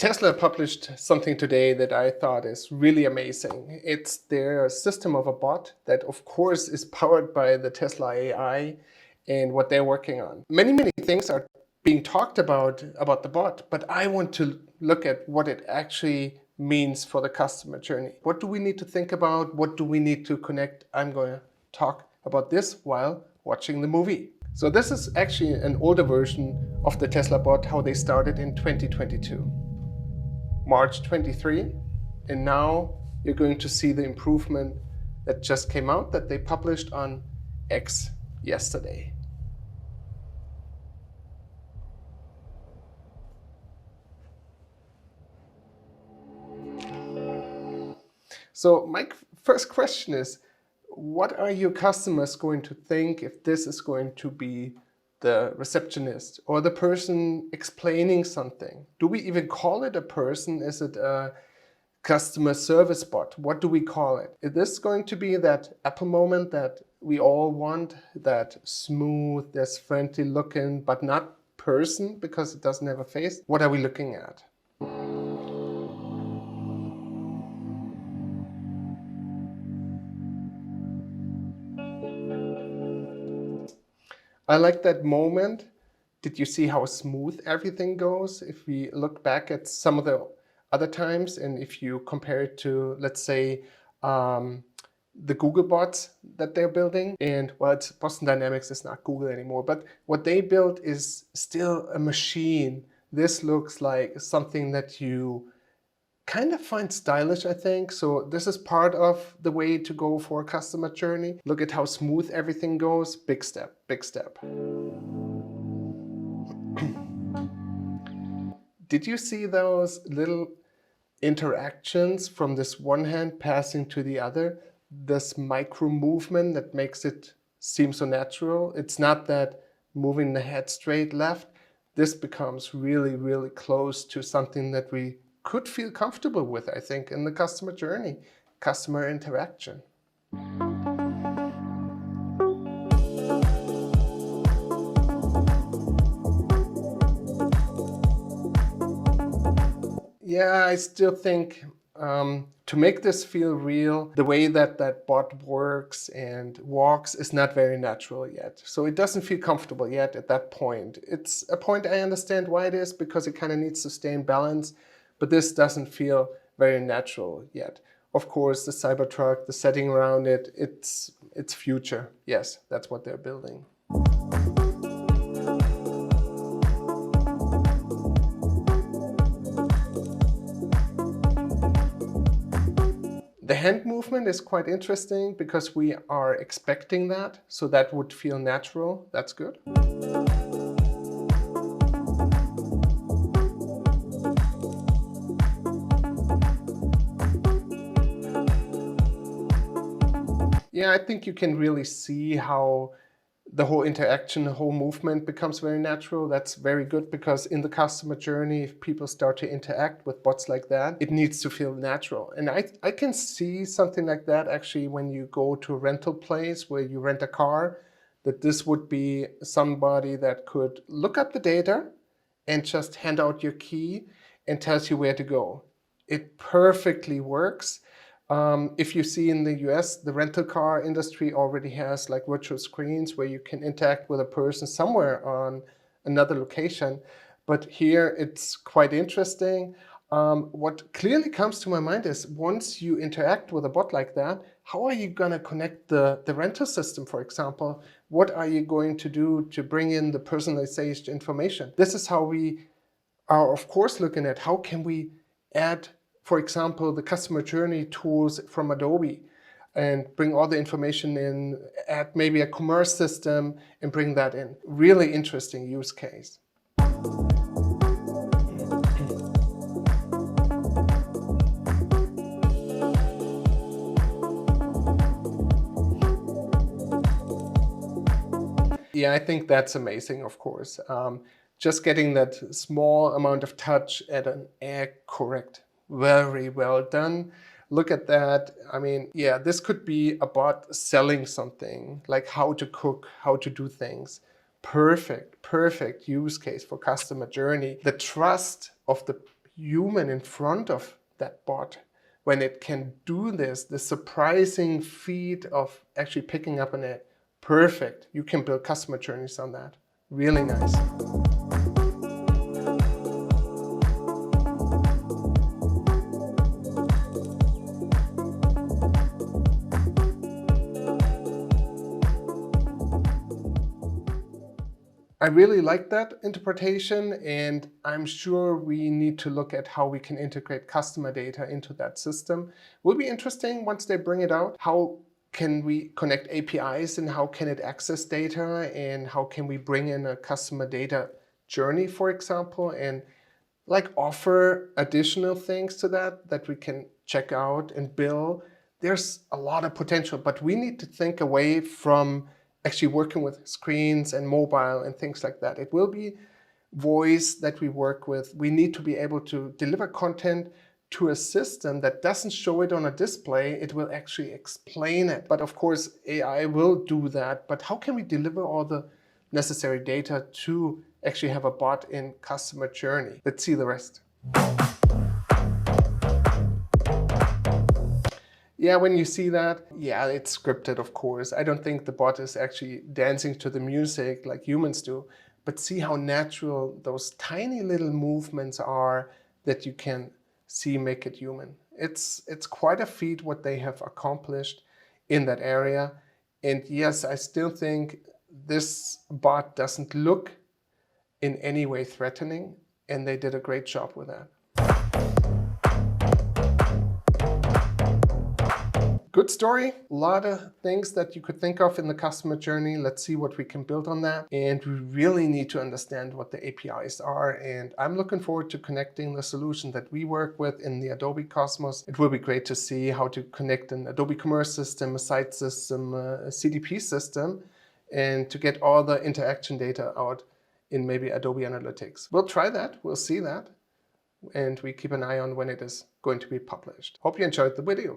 Tesla published something today that I thought is really amazing. It's their system of a bot that, of course, is powered by the Tesla AI and what they're working on. Many things are being talked about the bot, but I want to look at what it actually means for the customer journey. What do we need to think about? What do we need to connect? I'm going to talk about this while watching the movie. So this is actually an older version of the Tesla bot, how they started in 2022. March 23, and now you're going to see the improvement that just came out that they published on X yesterday. So my first question is, what are your customers going to think if this is going to be the receptionist or the person explaining something? Do we even call it a person? Is it a customer service bot? What do we call it? Is this going to be that Apple moment that we all want, that smooth, this friendly looking, but not person because it doesn't have a face? What are we looking at? I like that moment. Did you see how smooth everything goes? If we look back at some of the other times, and if you compare it to, let's say, the Google bots that they're building, and well, it's Boston Dynamics is not Google anymore, but what they built is still a machine. This looks like something that you kind of find stylish, I think. So this is part of the way to go for a customer journey. Look at how smooth everything goes. Big step, big step. Did you see those little interactions from this one hand passing to the other? This micro movement that makes it seem so natural. It's not that moving the head straight left. This becomes really close to something that we could feel comfortable with, I think, in the customer journey, customer interaction. Yeah, I still think to make this feel real, the way that that bot works and walks is not very natural yet. So it doesn't feel comfortable yet at that point. It's a point I understand why it is, because it kind of needs to stay in balance, but this doesn't feel very natural yet. Of course, the Cybertruck, the setting around it, it's future. Yes, that's what they're building. The hand movement is quite interesting because we are expecting that, so that would feel natural. That's good. Yeah, I think you can really see how the whole interaction, the whole movement becomes very natural. That's very good because in the customer journey, if people start to interact with bots like that, it needs to feel natural. And I can see something like that actually when you go to a rental place where you rent a car, that this would be somebody that could look up the data and just hand out your key and tells you where to go. It perfectly works. If you see in the US, the rental car industry already has like virtual screens where you can interact with a person somewhere on another location. But here it's quite interesting. What clearly comes to my mind is once you interact with a bot like that, how are you going to connect the rental system, for example? What are you going to do to bring in the personalization information? This is how we are, of course, looking at how can we add, for example, the customer journey tools from Adobe and bring all the information in, add maybe a commerce system and bring that in. Really interesting use case. Yeah, I think that's amazing, of course. Just getting that small amount of touch at an correct. Very well done. Look at that. I mean, yeah, this could be a bot selling something, like how to cook, how to do things. Perfect use case for customer journey. The trust of the human in front of that bot, when it can do this, the surprising feat of actually picking up an ad, perfect. You can build customer journeys on that. Really nice. I really like that interpretation, and I'm sure we need to look at how we can integrate customer data into that system. Will be interesting once they bring it out. How can we connect APIs and how can it access data, and how can we bring in a customer data journey, for example, and like offer additional things to that we can check out and bill. There's a lot of potential, but we need to think away from actually working with screens and mobile and things like that. It will be voice that we work with. We need to be able to deliver content to a system that doesn't show it on a display. It will actually explain it. But of course, AI will do that. But how can we deliver all the necessary data to actually have a bot in customer journey? Let's see the rest. Yeah, when you see that, yeah, it's scripted, of course. I don't think the bot is actually dancing to the music like humans do, but see how natural those tiny little movements are that you can see make it human. It's quite a feat what they have accomplished in that area. And yes, I still think this bot doesn't look in any way threatening, and they did a great job with that. Good story. A lot of things that you could think of in the customer journey. Let's see what we can build on that. And we really need to understand what the APIs are. And I'm looking forward to connecting the solution that we work with in the Adobe Cosmos. It will be great to see how to connect an Adobe Commerce system, a site system, a CDP system, and to get all the interaction data out in maybe Adobe Analytics. We'll try that. We'll see that. And we keep an eye on when it is going to be published. Hope you enjoyed the video.